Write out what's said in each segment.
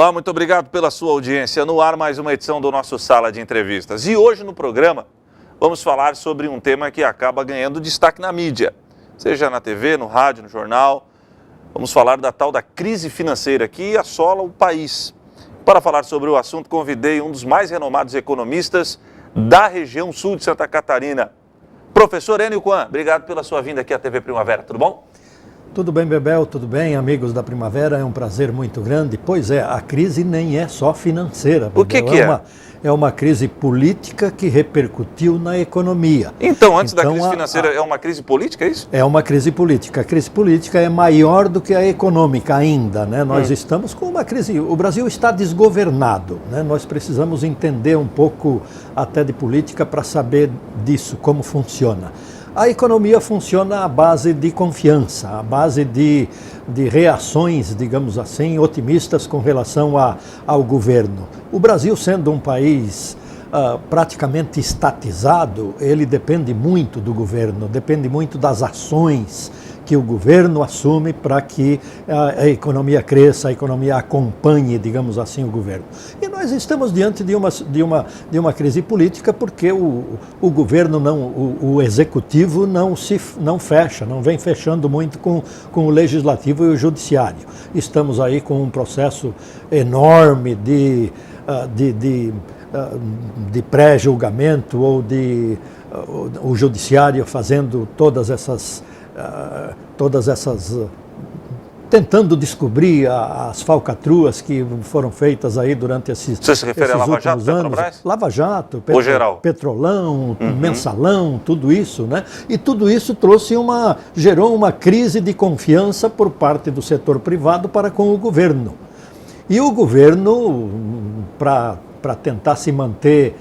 Olá, muito obrigado pela sua audiência. No ar, mais uma edição do nosso Sala de Entrevistas. E hoje no programa vamos falar sobre um tema que acaba ganhando destaque na mídia, seja na TV, no rádio, no jornal. Vamos falar da tal da crise financeira que assola o país. Para falar sobre o assunto, convidei um dos mais renomados economistas da região sul de Santa Catarina, professor Enio Kuan. Obrigado pela sua vinda aqui à TV Primavera, tudo bom? Tudo bem, Bebel, tudo bem, amigos da Primavera, é um prazer muito grande. Pois é, a crise nem é só financeira, Bebel. O que é? É uma crise política que repercutiu na economia. Então, antes da crise financeira, é uma crise política, é isso? É uma crise política. A crise política é maior do que a econômica ainda, né? Nós estamos com uma crise, o Brasil está desgovernado, né? Nós precisamos entender um pouco até de política para saber disso, como funciona. A economia funciona à base de confiança, à base de reações, digamos assim, otimistas com relação ao governo. O Brasil, sendo um país praticamente estatizado, ele depende muito do governo, depende muito das ações que o governo assume para que a economia cresça, a economia acompanhe, digamos assim, o governo. E nós estamos diante de uma crise política porque o governo, o executivo não fecha, não vem fechando muito com o legislativo e o judiciário. Estamos aí com um processo enorme de pré-julgamento ou o judiciário fazendo todas essas tentando descobrir as falcatruas que foram feitas aí durante esses últimos anos. Você se refere a Lava Jato, Petrobras? Lava Jato, geral? Petrolão, Mensalão, tudo isso, né? E tudo isso gerou uma crise de confiança por parte do setor privado para com o governo. E o governo, para tentar se manter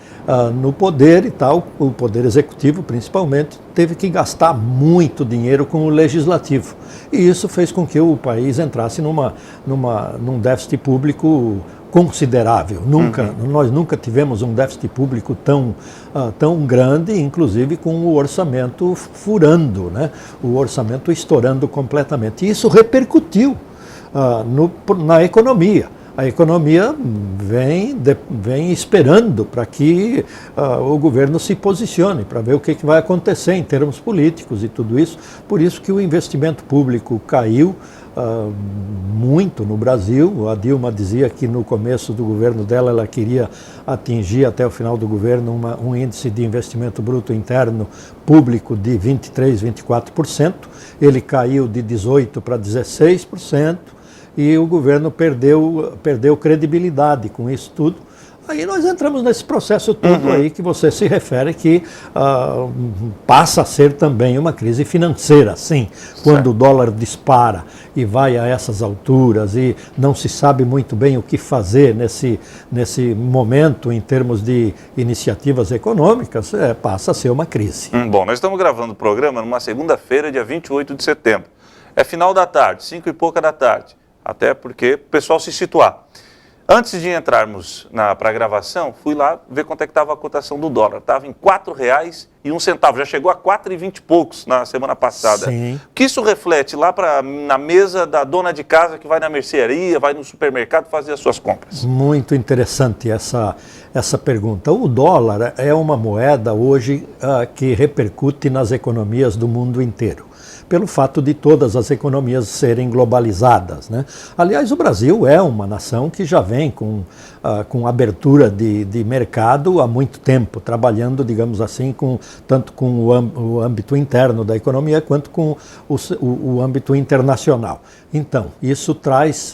no poder e tal, o poder executivo principalmente, teve que gastar muito dinheiro com o legislativo. E isso fez com que o país entrasse num déficit público considerável. Nós nunca tivemos um déficit público tão grande, inclusive com o orçamento furando, né? O orçamento estourando completamente. E isso repercutiu na economia. A economia vem esperando para que o governo se posicione, para ver o que vai acontecer em termos políticos e tudo isso. Por isso que o investimento público caiu muito no Brasil. A Dilma dizia que no começo do governo dela ela queria atingir até o final do governo um índice de investimento bruto interno público de 23%, 24%. Ele caiu de 18% para 16%. E o governo perdeu credibilidade com isso tudo. Aí nós entramos nesse processo todo aí que você se refere que passa a ser também uma crise financeira, sim. Quando o dólar dispara e vai a essas alturas e não se sabe muito bem o que fazer nesse momento em termos de iniciativas econômicas, passa a ser uma crise. Bom, nós estamos gravando o programa numa segunda-feira, dia 28 de setembro. É final da tarde, 5 e pouca da tarde. Até porque o pessoal se situar. Antes de entrarmos para a gravação, fui lá ver quanto é que estava a cotação do dólar. Estava em R$ 4,01. Já chegou a 4,20 e poucos na semana passada. Sim. O que isso reflete lá na mesa da dona de casa que vai na mercearia, vai no supermercado fazer as suas compras? Muito interessante essa pergunta. O dólar é uma moeda hoje que repercute nas economias do mundo inteiro, pelo fato de todas as economias serem globalizadas, né? Aliás, o Brasil é uma nação que já vem com abertura de mercado há muito tempo, trabalhando, digamos assim, tanto com o âmbito interno da economia quanto com o âmbito internacional. Então, isso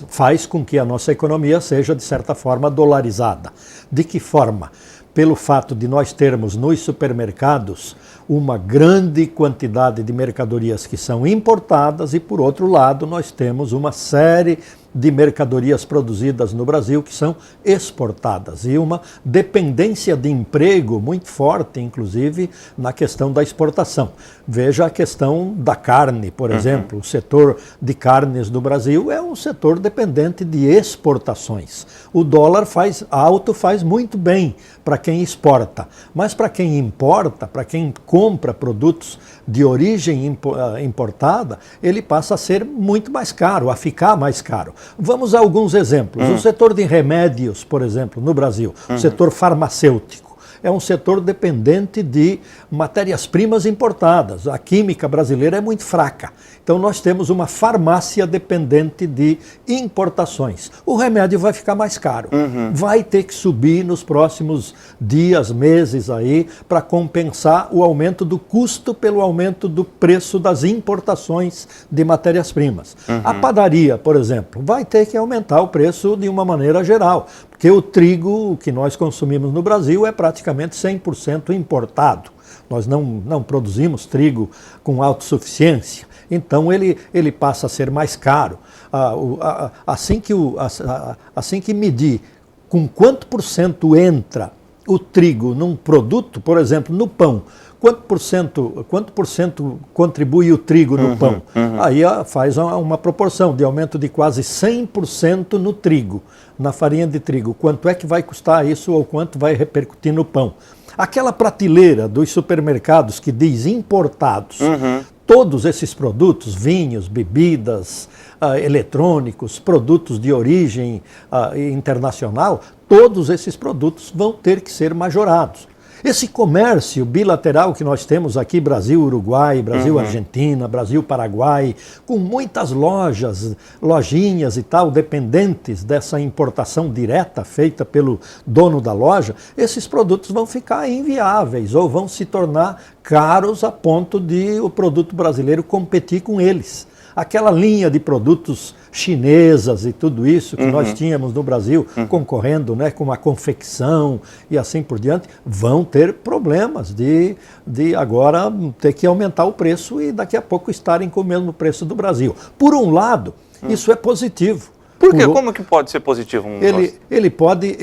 faz com que a nossa economia seja, de certa forma, dolarizada. De que forma? Pelo fato de nós termos nos supermercados uma grande quantidade de mercadorias que são importadas e, por outro lado, nós temos uma série de mercadorias produzidas no Brasil que são exportadas e uma dependência de emprego muito forte, inclusive, na questão da exportação. Veja a questão da carne, por exemplo. O setor de carnes do Brasil é um setor dependente de exportações. O dólar alto faz muito bem para quem exporta, mas para quem importa, para quem compra produtos de origem importada, ele passa a ser muito mais caro, a ficar mais caro. Vamos a alguns exemplos. O setor de remédios, por exemplo, no Brasil, o setor farmacêutico, é um setor dependente de matérias-primas importadas. A química brasileira é muito fraca. Então nós temos uma farmácia dependente de importações. O remédio vai ficar mais caro. Vai ter que subir nos próximos dias, meses aí, para compensar o aumento do custo pelo aumento do preço das importações de matérias-primas. A padaria, por exemplo, vai ter que aumentar o preço de uma maneira geral, porque o trigo que nós consumimos no Brasil é praticamente 100% importado. Nós não produzimos trigo com autossuficiência. Então ele passa a ser mais caro. Assim que medir com quanto por cento entra o trigo num produto, por exemplo, no pão, quanto por cento contribui o trigo no pão? Aí faz uma proporção de aumento de quase 100% no trigo, na farinha de trigo. Quanto é que vai custar isso ou quanto vai repercutir no pão? Aquela prateleira dos supermercados que diz importados, todos esses produtos, vinhos, bebidas, eletrônicos, produtos de origem internacional, todos esses produtos vão ter que ser majorados. Esse comércio bilateral que nós temos aqui, Brasil-Uruguai, Brasil-Argentina, Brasil-Paraguai, com muitas lojinhas e tal, dependentes dessa importação direta feita pelo dono da loja, esses produtos vão ficar inviáveis ou vão se tornar caros a ponto de o produto brasileiro competir com eles. Aquela linha de produtos chinesas e tudo isso que nós tínhamos no Brasil, concorrendo, né, com a confecção e assim por diante, vão ter problemas de agora ter que aumentar o preço e daqui a pouco estarem com o mesmo preço do Brasil. Por um lado, isso é positivo. Por quê? Como que pode ser positivo? Ele pode,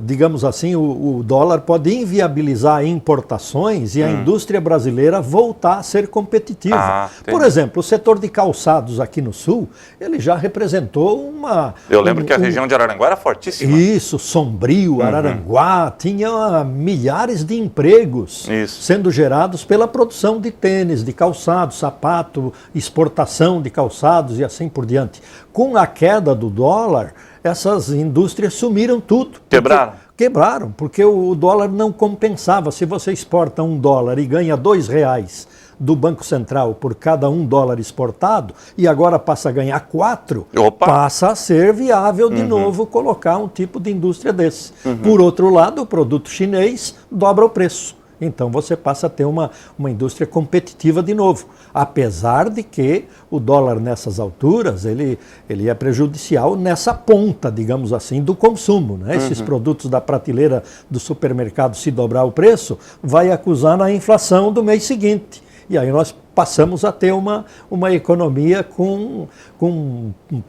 digamos assim, o dólar pode inviabilizar importações e a indústria brasileira voltar a ser competitiva. Por exemplo, o setor de calçados aqui no Sul, ele já representou uma... Eu lembro que a região de Araranguá era fortíssima. Isso, Sombrio, Araranguá, tinha milhares de empregos sendo gerados pela produção de tênis, de calçados, sapato, exportação de calçados e assim por diante. Com a queda do dólar, essas indústrias sumiram tudo. Quebraram? Quebraram, porque o dólar não compensava. Se você exporta $1 e ganha R$2 do Banco Central por cada $1 exportado, e agora passa a ganhar 4, passa a ser viável de novo colocar um tipo de indústria desse. Por outro lado, o produto chinês dobra o preço. Então você passa a ter uma indústria competitiva de novo. Apesar de que o dólar nessas alturas, ele é prejudicial nessa ponta, digamos assim, do consumo. Né? Esses produtos da prateleira do supermercado, se dobrar o preço, vai acusar na inflação do mês seguinte. E aí nós passamos a ter uma economia com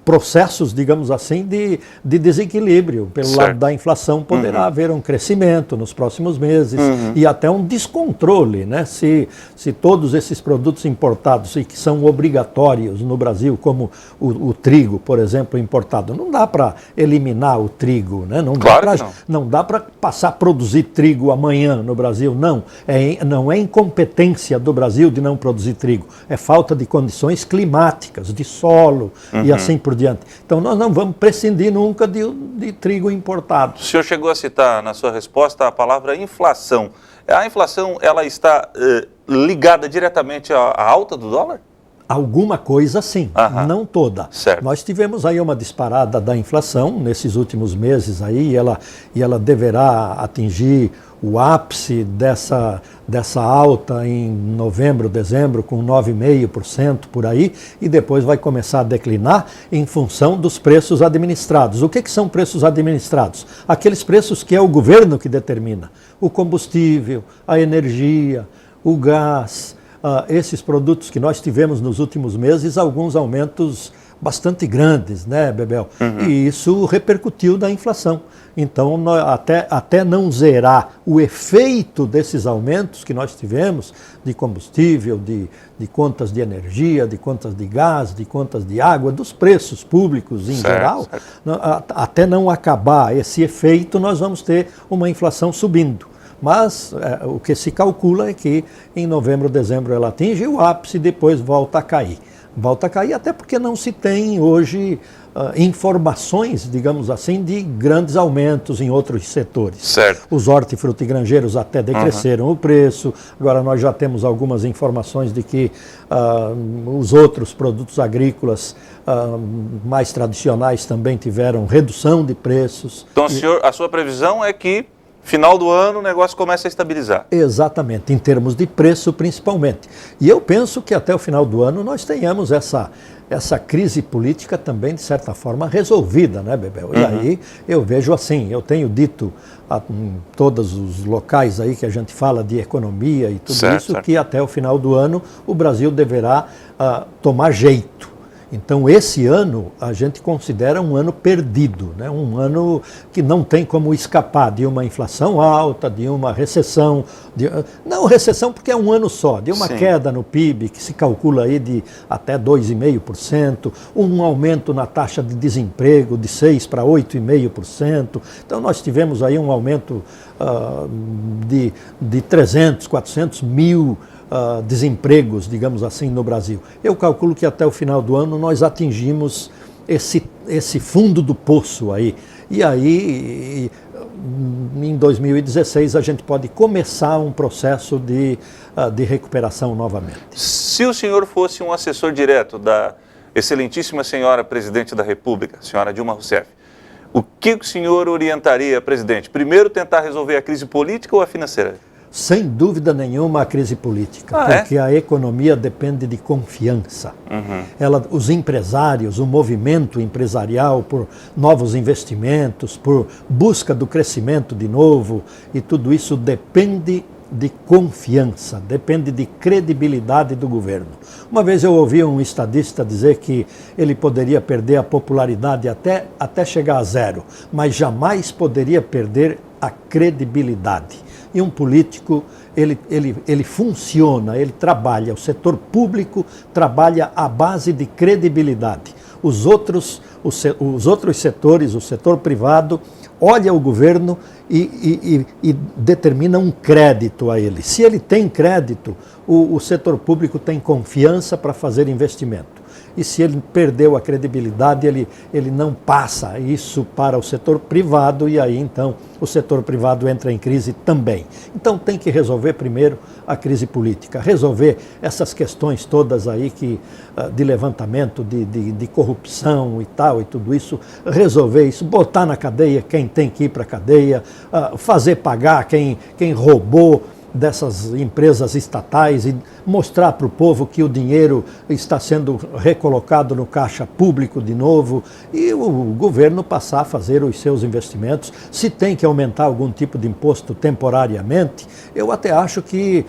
processos, digamos assim, de desequilíbrio. Pelo lado da inflação poderá haver um crescimento nos próximos meses e até um descontrole, né? Se todos esses produtos importados e que são obrigatórios no Brasil, como o trigo, por exemplo, importado, não dá para eliminar o trigo, né? Não dá para passar a produzir trigo amanhã no Brasil, não. Não é incompetência do Brasil de não produzir trigo, é falta de condições climáticas, de solo e assim por diante. Então nós não vamos prescindir nunca de trigo importado. O senhor chegou a citar na sua resposta a palavra inflação. A inflação, ela está ligada diretamente à alta do dólar? Alguma coisa sim, não toda. Certo. Nós tivemos aí uma disparada da inflação nesses últimos meses aí, e ela deverá atingir o ápice dessa alta em novembro, dezembro, com 9,5% por aí, e depois vai começar a declinar em função dos preços administrados. O que são preços administrados? Aqueles preços que é o governo que determina. O combustível, a energia, o gás, esses produtos que nós tivemos nos últimos meses, alguns aumentos bastante grandes, né, Bebel? E isso repercutiu na inflação. Então, até não zerar o efeito desses aumentos que nós tivemos de combustível, de contas de energia, de contas de gás, de contas de água, dos preços públicos em geral, até não acabar esse efeito, nós vamos ter uma inflação subindo. Mas o que se calcula é que em novembro, dezembro ela atinge o ápice e depois volta a cair. Volta a cair até porque não se tem hoje informações, digamos assim, de grandes aumentos em outros setores. Certo. Os hortifrutigranjeiros até decresceram o preço, agora nós já temos algumas informações de que os outros produtos agrícolas mais tradicionais também tiveram redução de preços. Então, senhor, a sua previsão é que final do ano o negócio começa a estabilizar. Exatamente, em termos de preço principalmente. E eu penso que até o final do ano nós tenhamos essa crise política também, de certa forma, resolvida, né, Bebel? E aí eu vejo assim, eu tenho dito em todos os locais aí que a gente fala de economia e tudo isso, que até o final do ano o Brasil deverá tomar jeito. Então, esse ano a gente considera um ano perdido, né? Um ano que não tem como escapar de uma inflação alta, de uma recessão, não recessão porque é um ano só, de uma queda no PIB que se calcula aí de até 2,5%, um aumento na taxa de desemprego de 6% para 8,5%. Então, nós tivemos aí um aumento de 300, 400 mil desempregos, digamos assim, no Brasil. Eu calculo que até o final do ano nós atingimos esse fundo do poço aí. E aí, em 2016, a gente pode começar um processo de recuperação novamente. Se o senhor fosse um assessor direto da excelentíssima senhora Presidente da República, senhora Dilma Rousseff, o que o senhor orientaria, presidente? Primeiro, tentar resolver a crise política ou a financeira? Sem dúvida nenhuma a crise política, porque a economia depende de confiança. Os empresários, o movimento empresarial por novos investimentos, por busca do crescimento de novo, e tudo isso depende de confiança, depende de credibilidade do governo. Uma vez eu ouvi um estadista dizer que ele poderia perder a popularidade até chegar a zero, mas jamais poderia perder a credibilidade. E um político, ele funciona, ele trabalha, o setor público trabalha à base de credibilidade. Os outros setores, o setor privado, olha o governo e determina um crédito a ele. Se ele tem crédito, o setor público tem confiança para fazer investimento. E se ele perdeu a credibilidade, ele não passa isso para o setor privado e aí então o setor privado entra em crise também. Então tem que resolver primeiro a crise política, resolver essas questões todas aí de levantamento, de corrupção e tal, e tudo isso, resolver isso, botar na cadeia quem tem que ir para a cadeia, fazer pagar quem roubou dessas empresas estatais e mostrar para o povo que o dinheiro está sendo recolocado no caixa público de novo e o governo passar a fazer os seus investimentos. Se tem que aumentar algum tipo de imposto temporariamente, eu até acho que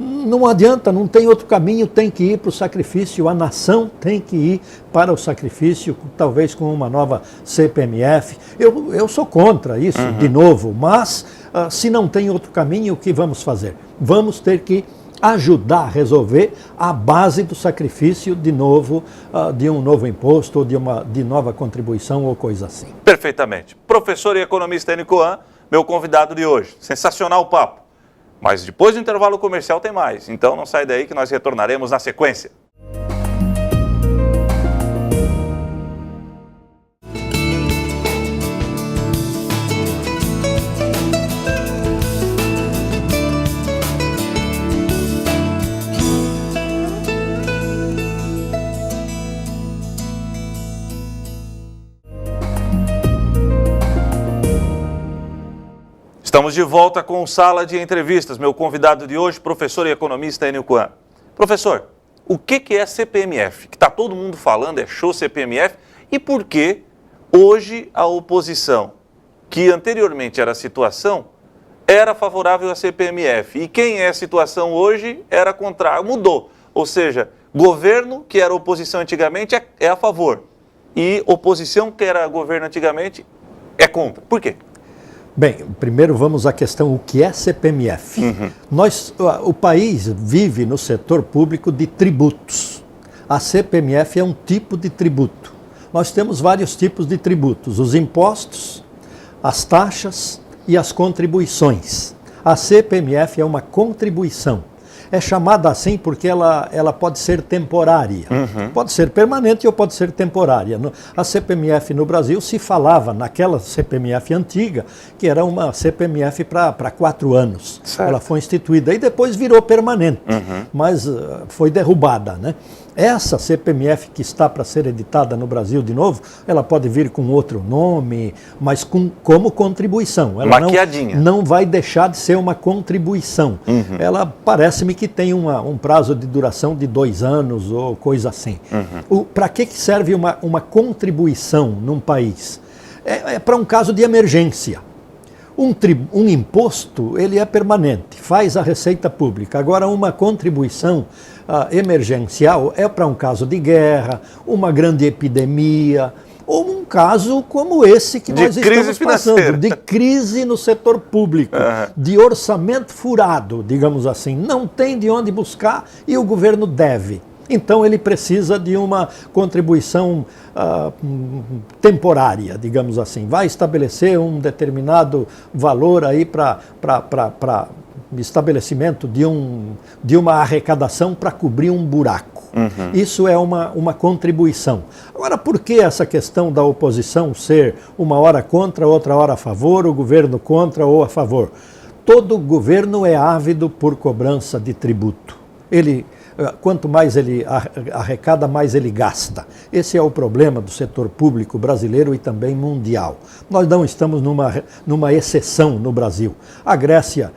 não adianta, não tem outro caminho, tem que ir para o sacrifício, a nação tem que ir para o sacrifício, talvez com uma nova CPMF. Eu sou contra isso, de novo, mas se não tem outro caminho, o que vamos fazer? Vamos ter que ajudar a resolver a base do sacrifício de novo, de um novo imposto ou de nova contribuição ou coisa assim. Perfeitamente. Professor e economista Enio Coan, meu convidado de hoje. Sensacional o papo. Mas depois do intervalo comercial tem mais. Então não sai daí que nós retornaremos na sequência. Estamos de volta com Sala de Entrevistas. Meu convidado de hoje, professor e economista Enio Coan. Professor, o que é CPMF? Que está todo mundo falando, é show CPMF. E por que hoje a oposição, que anteriormente era a situação, era favorável à CPMF? E quem é a situação hoje era contrário, mudou. Ou seja, governo, que era oposição antigamente, é a favor. E oposição, que era governo antigamente, é contra. Por quê? Bem, primeiro vamos à questão, o que é CPMF? O país vive no setor público de tributos. A CPMF é um tipo de tributo. Nós temos vários tipos de tributos, os impostos, as taxas e as contribuições. A CPMF é uma contribuição. É chamada assim porque ela pode ser temporária. Pode ser permanente ou pode ser temporária. A CPMF no Brasil se falava, naquela CPMF antiga, que era uma CPMF para 4 anos. Certo. Ela foi instituída e depois virou permanente, mas foi derrubada, né? Essa CPMF que está para ser editada no Brasil de novo, ela pode vir com outro nome, mas como contribuição. Ela não vai deixar de ser uma contribuição. Ela parece-me que tem um prazo de duração de 2 anos ou coisa assim. Para que serve uma contribuição num país? É para um caso de emergência. Um imposto, ele é permanente, faz a receita pública. Agora, uma contribuição emergencial é para um caso de guerra, uma grande epidemia, ou um caso como esse que nós estamos passando, de crise no setor público, de orçamento furado, digamos assim. Não tem de onde buscar e o governo deve. Então ele precisa de uma contribuição temporária, digamos assim. Vai estabelecer um determinado valor aí para estabelecimento de uma arrecadação para cobrir um buraco. Isso é uma contribuição. Agora, por que essa questão da oposição ser uma hora contra, outra hora a favor, o governo contra ou a favor? Todo governo é ávido por cobrança de tributo. Quanto mais ele arrecada, mais ele gasta. Esse é o problema do setor público brasileiro e também mundial. Nós não estamos numa exceção no Brasil. A Grécia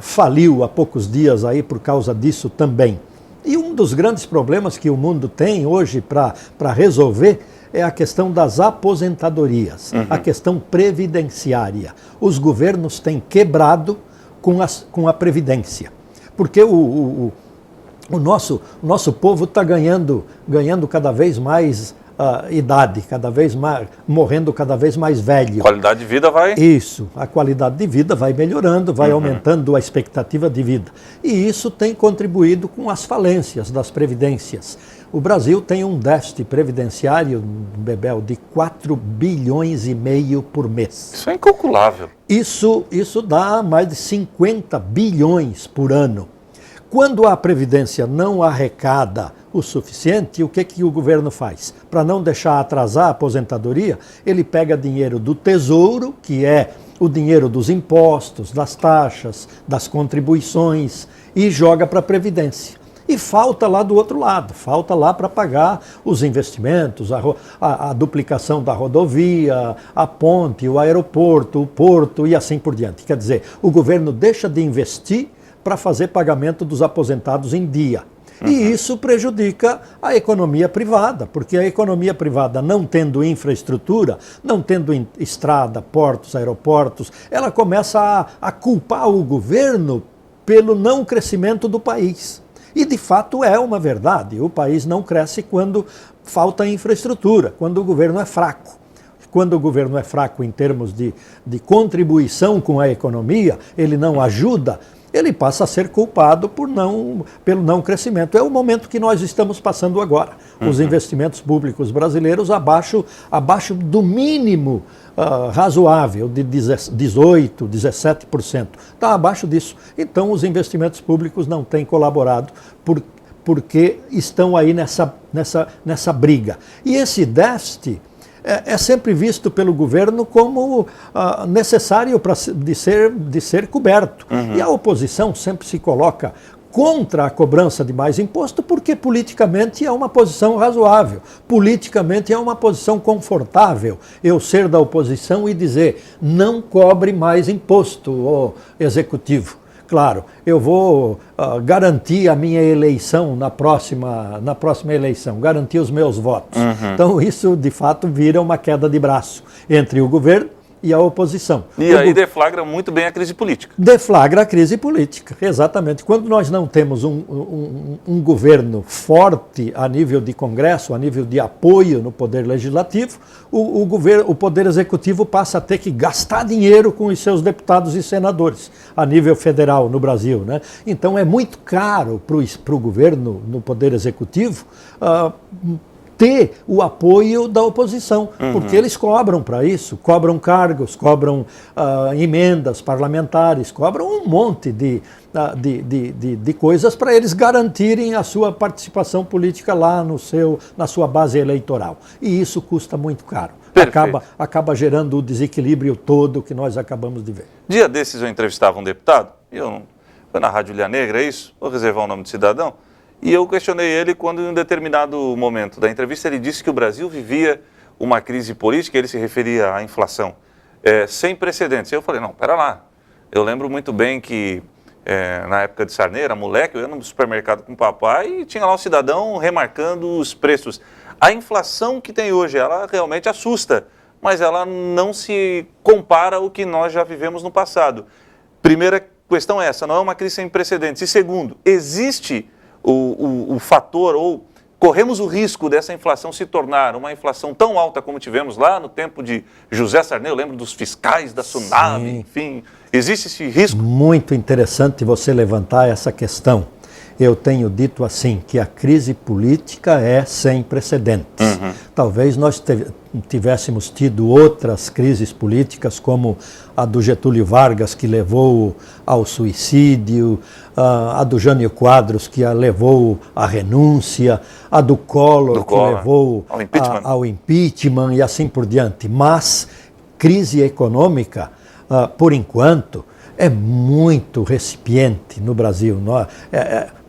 faliu há poucos dias aí por causa disso também. E um dos grandes problemas que o mundo tem hoje para resolver é a questão das aposentadorias, a questão previdenciária. Os governos têm quebrado com a previdência, porque o nosso povo está ganhando cada vez mais idade, cada vez mais, morrendo cada vez mais velho. A qualidade de vida vai... Isso, a qualidade de vida vai melhorando, vai aumentando a expectativa de vida. E isso tem contribuído com as falências das previdências. O Brasil tem um déficit previdenciário, Bebel, de 4,5 bilhões por mês. Isso é incalculável. Isso dá mais de 50 bilhões por ano. Quando a Previdência não arrecada o suficiente, o que o governo faz? Para não deixar atrasar a aposentadoria, ele pega dinheiro do Tesouro, que é o dinheiro dos impostos, das taxas, das contribuições, e joga para a Previdência. E falta lá do outro lado, falta lá para pagar os investimentos, a duplicação da rodovia, a ponte, o aeroporto, o porto e assim por diante. Quer dizer, o governo deixa de investir para fazer pagamento dos aposentados em dia. E isso prejudica a economia privada, porque a economia privada, não tendo infraestrutura, não tendo estrada, portos, aeroportos, ela começa a culpar o governo pelo não crescimento do país. E de fato é uma verdade, o país não cresce quando falta infraestrutura, quando o governo é fraco. Quando o governo é fraco em termos de contribuição com a economia, ele não ajuda, ele passa a ser culpado pelo não crescimento. É o momento que nós estamos passando agora. Os investimentos públicos brasileiros abaixo do mínimo razoável, de 18%, 17%. Está abaixo disso. Então, os investimentos públicos não têm colaborado porque estão aí nessa briga. E esse déficit é sempre visto pelo governo como necessário de ser coberto. E a oposição sempre se coloca contra a cobrança de mais imposto porque politicamente é uma posição razoável, politicamente é uma posição confortável eu ser da oposição e dizer não cobre mais imposto, ô executivo. Claro, eu vou garantir a minha eleição na próxima eleição, garantir os meus votos. Então isso, de fato, vira uma queda de braço entre o governo e a oposição. E aí deflagra muito bem a crise política. Deflagra a crise política, exatamente. Quando nós não temos um governo forte a nível de Congresso, a nível de apoio no Poder Legislativo, o Poder Executivo passa a ter que gastar dinheiro com os seus deputados e senadores, a nível federal no Brasil, né? Então é muito caro para o governo, no Poder Executivo, ter o apoio da oposição, porque eles cobram para isso, cobram cargos, cobram emendas parlamentares, cobram um monte de coisas para eles garantirem a sua participação política lá na sua base eleitoral. E isso custa muito caro. Acaba gerando o desequilíbrio todo que nós acabamos de ver. Dia desses eu entrevistava um deputado, foi na Rádio Ilha Negra, é isso? Vou reservar o nome do cidadão. E eu questionei ele quando, em um determinado momento da entrevista, ele disse que o Brasil vivia uma crise política, ele se referia à inflação, sem precedentes. Eu falei, não, pera lá. Eu lembro muito bem que, na época de Sarney, era moleque, eu ia no supermercado com o papai e tinha lá um cidadão remarcando os preços. A inflação que tem hoje, ela realmente assusta, mas ela não se compara ao que nós já vivemos no passado. Primeira questão é essa, não é uma crise sem precedentes. E segundo, existe o fator, ou corremos o risco dessa inflação se tornar uma inflação tão alta como tivemos lá no tempo de José Sarney, eu lembro dos fiscais da Tsunami, enfim, existe esse risco? Muito interessante você levantar essa questão. Eu tenho dito assim, que a crise política é sem precedentes. Talvez nós tivéssemos tido outras crises políticas, como a do Getúlio Vargas, que levou ao suicídio, a do Jânio Quadros, que levou à renúncia, a do Collor, que levou ao impeachment e assim por diante. Mas crise econômica, por enquanto, é muito recipiente no Brasil.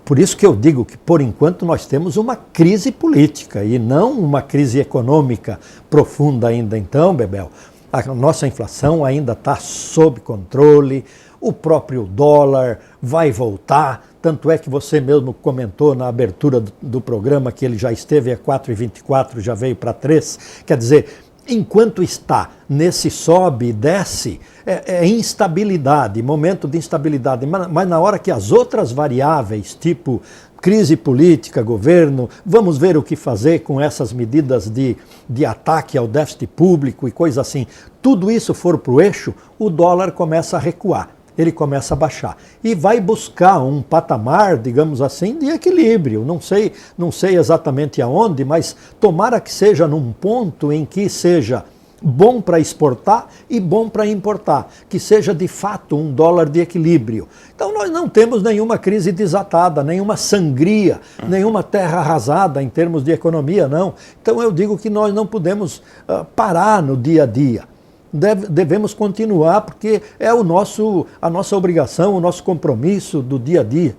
Por isso que eu digo que, por enquanto, nós temos uma crise política e não uma crise econômica profunda ainda. Então, Bebel, a nossa inflação ainda está sob controle, o próprio dólar vai voltar, tanto é que você mesmo comentou na abertura do programa que ele já esteve a 4,24, já veio para 3, quer dizer, enquanto está nesse sobe e desce, é instabilidade, momento de instabilidade, mas na hora que as outras variáveis, tipo crise política, governo, vamos ver o que fazer com essas medidas de ataque ao déficit público e coisa assim, tudo isso for para o eixo, o dólar começa a recuar. Ele começa a baixar e vai buscar um patamar, digamos assim, de equilíbrio. Não sei exatamente aonde, mas tomara que seja num ponto em que seja bom para exportar e bom para importar, que seja de fato um dólar de equilíbrio. Então nós não temos nenhuma crise desatada, nenhuma sangria, nenhuma terra arrasada em termos de economia, não. Então eu digo que nós não podemos parar no dia a dia. Devemos continuar, porque é a nossa obrigação, o nosso compromisso do dia a dia.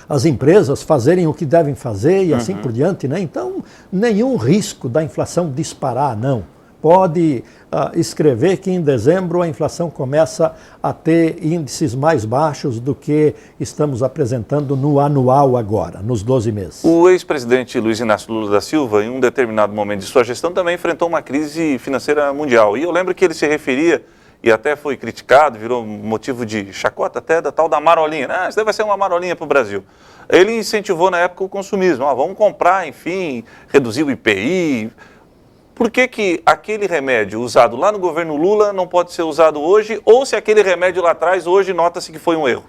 As empresas fazerem o que devem fazer e assim por diante, né? Então, nenhum risco da inflação disparar, não. Pode escrever que em dezembro a inflação começa a ter índices mais baixos do que estamos apresentando no anual agora, nos 12 meses. O ex-presidente Luiz Inácio Lula da Silva, em um determinado momento de sua gestão, também enfrentou uma crise financeira mundial. E eu lembro que ele se referia, e até foi criticado, virou motivo de chacota até da tal da marolinha. Isso deve ser uma marolinha para o Brasil. Ele incentivou na época o consumismo. Vamos comprar, enfim, reduzir o IPI. Por que aquele remédio usado lá no governo Lula não pode ser usado hoje, ou se aquele remédio lá atrás, hoje, nota-se que foi um erro?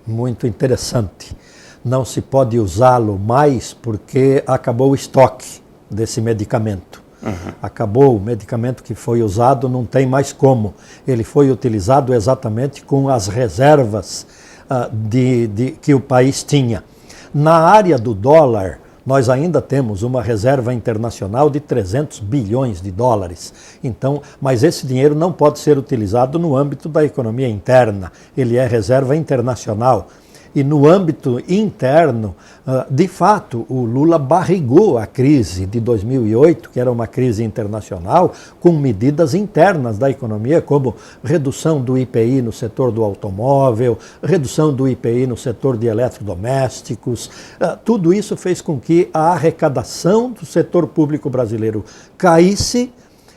Muito interessante. Não se pode usá-lo mais porque acabou o estoque desse medicamento. Acabou o medicamento que foi usado, não tem mais como. Ele foi utilizado exatamente com as reservas que o país tinha. Na área do dólar, nós ainda temos uma reserva internacional de 300 bilhões de dólares. Então, mas esse dinheiro não pode ser utilizado no âmbito da economia interna. Ele é reserva internacional. E no âmbito interno, de fato, o Lula barrigou a crise de 2008, que era uma crise internacional, com medidas internas da economia, como redução do IPI no setor do automóvel, redução do IPI no setor de eletrodomésticos. Tudo isso fez com que a arrecadação do setor público brasileiro caísse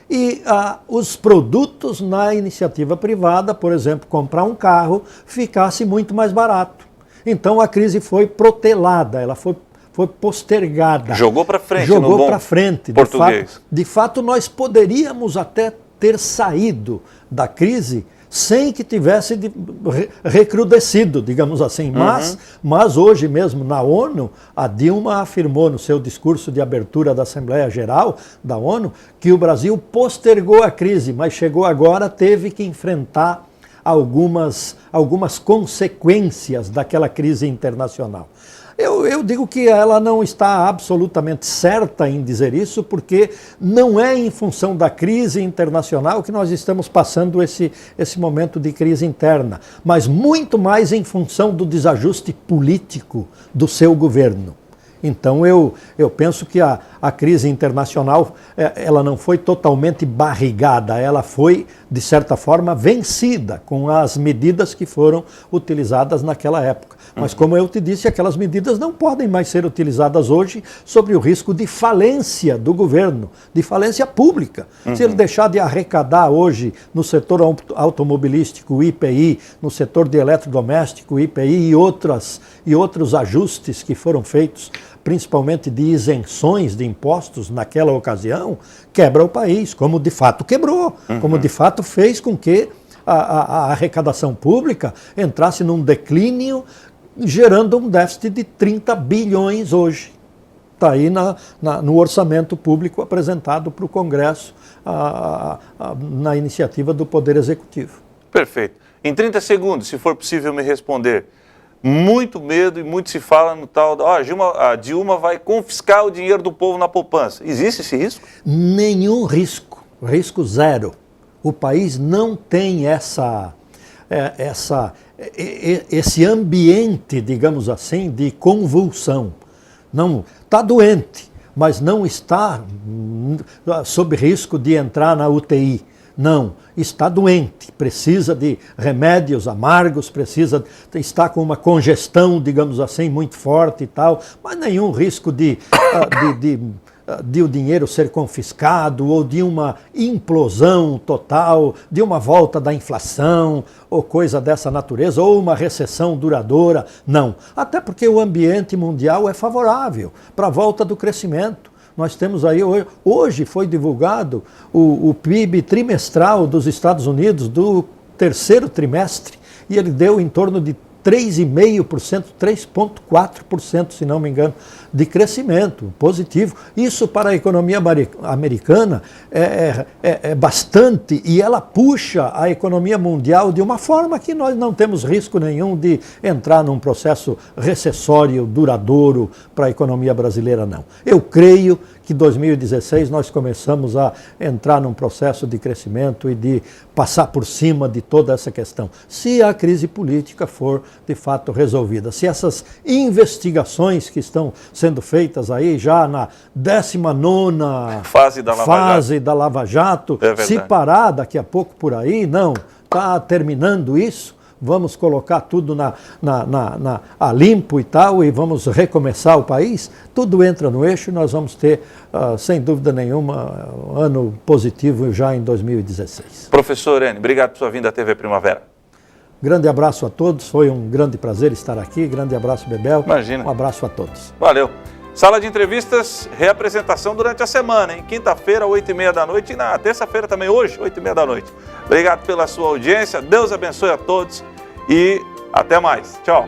e os produtos na iniciativa privada, por exemplo, comprar um carro, ficasse muito mais barato. Então a crise foi protelada, ela foi postergada. Jogou para frente, jogou para frente. Português. De fato, nós poderíamos até ter saído da crise sem que tivesse recrudescido, digamos assim. Mas hoje mesmo na ONU, a Dilma afirmou no seu discurso de abertura da Assembleia Geral da ONU que o Brasil postergou a crise, mas chegou agora, teve que enfrentar algumas consequências daquela crise internacional. Eu digo que ela não está absolutamente certa em dizer isso, porque não é em função da crise internacional que nós estamos passando esse momento de crise interna, mas muito mais em função do desajuste político do seu governo. Então eu penso que a crise internacional ela não foi totalmente barrigada, ela foi, de certa forma, vencida com as medidas que foram utilizadas naquela época. Mas como eu te disse, aquelas medidas não podem mais ser utilizadas hoje sob o risco de falência do governo, de falência pública. Se ele deixar de arrecadar hoje no setor automobilístico o IPI, no setor de eletrodoméstico o IPI e outros ajustes que foram feitos, principalmente de isenções de impostos naquela ocasião, quebra o país, como de fato quebrou, como de fato fez com que a arrecadação pública entrasse num declínio, gerando um déficit de 30 bilhões hoje. Está aí no orçamento público apresentado para o Congresso na iniciativa do Poder Executivo. Perfeito. Em 30 segundos, se for possível me responder, muito medo e muito se fala no tal a Dilma vai confiscar o dinheiro do povo na poupança. Existe esse risco? Nenhum risco, risco zero. O país não tem esse ambiente, digamos assim, de convulsão. Não está doente, mas não está sob risco de entrar na UTI. Não, está doente, precisa de remédios amargos, está com uma congestão, digamos assim, muito forte e tal, mas nenhum risco de o dinheiro ser confiscado ou de uma implosão total, de uma volta da inflação ou coisa dessa natureza, ou uma recessão duradoura. Não, até porque o ambiente mundial é favorável para a volta do crescimento. Nós temos aí, hoje foi divulgado o PIB trimestral dos Estados Unidos do terceiro trimestre e ele deu em torno de 3,5%, 3,4%, se não me engano, de crescimento positivo. Isso para a economia americana é bastante e ela puxa a economia mundial de uma forma que nós não temos risco nenhum de entrar num processo recessório duradouro para a economia brasileira, não. Eu creio que em 2016 nós começamos a entrar num processo de crescimento e de passar por cima de toda essa questão, se a crise política for de fato resolvida. Se essas investigações que estão sendo feitas aí já na 19ª fase da Lava Jato, se parar daqui a pouco por aí, não, está terminando isso, vamos colocar tudo a limpo e tal, e vamos recomeçar o país, tudo entra no eixo e nós vamos ter, sem dúvida nenhuma, um ano positivo já em 2016. Professor Enio, obrigado por sua vinda à TV Primavera. Grande abraço a todos, foi um grande prazer estar aqui, grande abraço, Bebel. Imagina. Um abraço a todos. Valeu. Sala de entrevistas, reapresentação durante a semana, hein? Quinta-feira, 8h30 da noite e na terça-feira também, hoje, 8h30 da noite. Obrigado pela sua audiência, Deus abençoe a todos e até mais. Tchau.